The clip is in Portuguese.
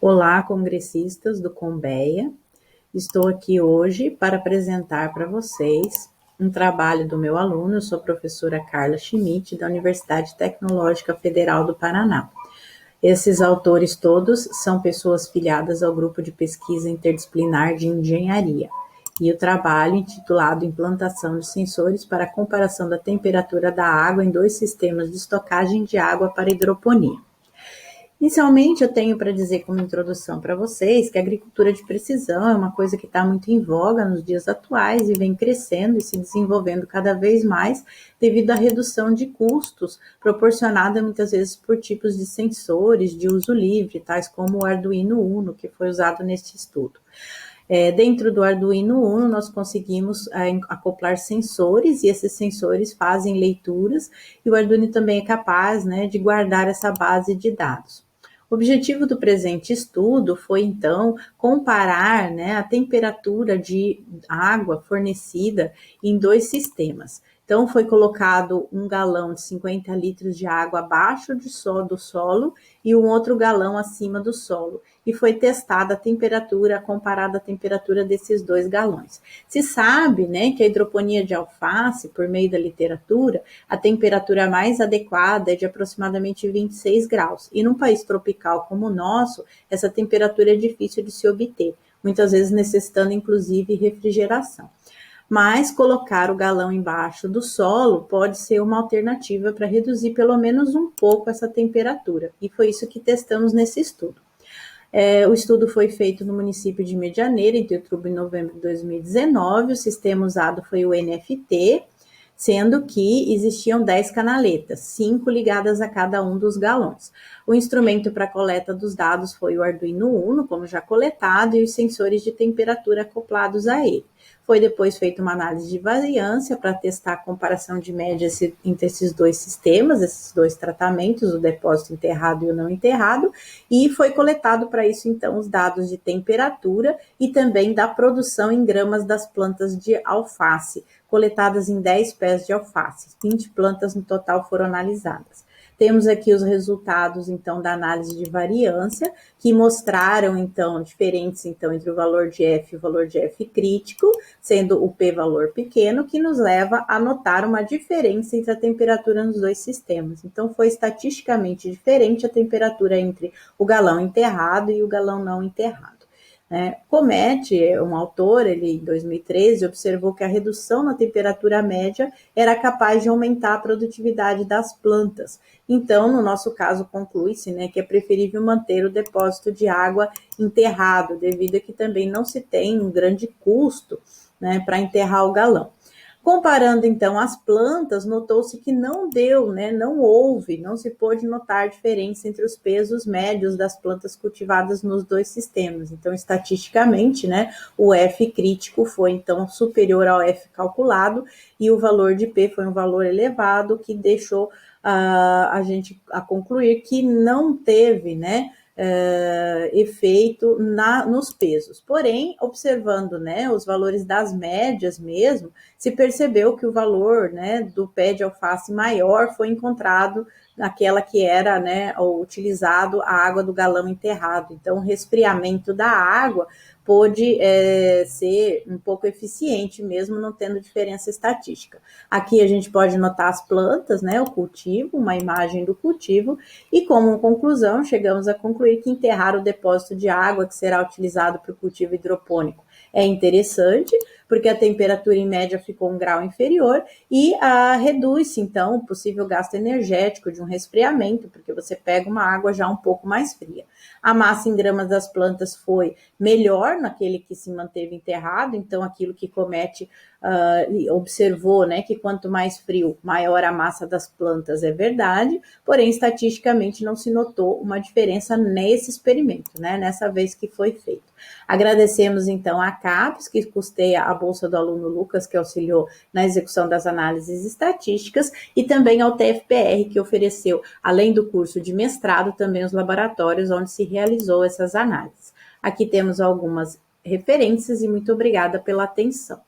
Olá, congressistas do Conbeia. Estou aqui hoje para apresentar para vocês um trabalho do meu aluno. Eu sou a professora Carla Schmidt, da Universidade Tecnológica Federal do Paraná. Esses autores todos são pessoas filiadas ao grupo de pesquisa interdisciplinar de engenharia. E o trabalho, intitulado Implantação de sensores para a comparação da temperatura da água em dois sistemas de estocagem de água para hidroponia. Inicialmente, eu tenho para dizer como introdução para vocês que a agricultura de precisão é uma coisa que está muito em voga nos dias atuais e vem crescendo e se desenvolvendo cada vez mais devido à redução de custos proporcionada muitas vezes por tipos de sensores de uso livre, tais como o Arduino Uno, que foi usado neste estudo. Dentro do Arduino Uno, nós conseguimos acoplar sensores, e esses sensores fazem leituras, e o Arduino também é capaz, de guardar essa base de dados. O objetivo do presente estudo foi, então, comparar a temperatura de água fornecida em dois sistemas. Então, foi colocado um galão de 50 litros de água abaixo do solo e um outro galão acima do solo. E foi testada a temperatura, comparada à temperatura desses dois galões. Se sabe, que a hidroponia de alface, por meio da literatura, a temperatura mais adequada é de aproximadamente 26 graus. E num país tropical como o nosso, essa temperatura é difícil de se obter, muitas vezes necessitando, inclusive, refrigeração. Mas colocar o galão embaixo do solo pode ser uma alternativa para reduzir pelo menos um pouco essa temperatura. E foi isso que testamos nesse estudo. O estudo foi feito no município de Medianeira, entre outubro e novembro de 2019. O sistema usado foi o NFT, sendo que existiam 10 canaletas, 5 ligadas a cada um dos galões. O instrumento para coleta dos dados foi o Arduino Uno, como já coletado, e os sensores de temperatura acoplados a ele. Foi depois feita uma análise de variância para testar a comparação de média entre esses dois sistemas, esses dois tratamentos, o depósito enterrado e o não enterrado, e foi coletado para isso, então, os dados de temperatura e também da produção em gramas das plantas de alface, coletadas em 10 pés de alface. 20 plantas no total foram analisadas. Temos aqui os resultados, então, da análise de variância, que mostraram, então, diferentes, então, entre o valor de F e o valor de F crítico, sendo o P valor pequeno, que nos leva a notar uma diferença entre a temperatura nos dois sistemas. Então, foi estatisticamente diferente a temperatura entre o galão enterrado e o galão não enterrado. Comet, um autor, ele em 2013 observou que a redução na temperatura média era capaz de aumentar a produtividade das plantas. Então, no nosso caso, conclui-se que é preferível manter o depósito de água enterrado, devido a que também não se tem um grande custo para enterrar o galão. Comparando, então, as plantas, notou-se que não não se pôde notar diferença entre os pesos médios das plantas cultivadas nos dois sistemas. Então, estatisticamente, o F crítico foi, então, superior ao F calculado, e o valor de P foi um valor elevado, que deixou a gente a concluir que não teve, efeito nos pesos. Porém, observando os valores das médias mesmo, se percebeu que o valor do pé de alface maior foi encontrado naquela que era utilizado a água do galão enterrado. Então, o resfriamento da água pôde ser um pouco eficiente, mesmo não tendo diferença estatística. Aqui a gente pode notar as plantas, o cultivo, uma imagem do cultivo, e como conclusão, chegamos a concluir que enterrar o depósito de água que será utilizado para o cultivo hidropônico é interessante, porque a temperatura em média ficou 1 grau inferior e reduz-se, então, o possível gasto energético de um resfriamento, porque você pega uma água já um pouco mais fria. A massa em gramas das plantas foi melhor naquele que se manteve enterrado, então aquilo que Comet observou, que quanto mais frio, maior a massa das plantas, é verdade, porém, estatisticamente não se notou uma diferença nesse experimento, nessa vez que foi feito. Agradecemos, então, a CAPES, que custeia a bolsa do aluno Lucas, que auxiliou na execução das análises estatísticas, e também ao TFPR, que ofereceu, além do curso de mestrado, também os laboratórios onde se realizou essas análises. Aqui temos algumas referências e muito obrigada pela atenção.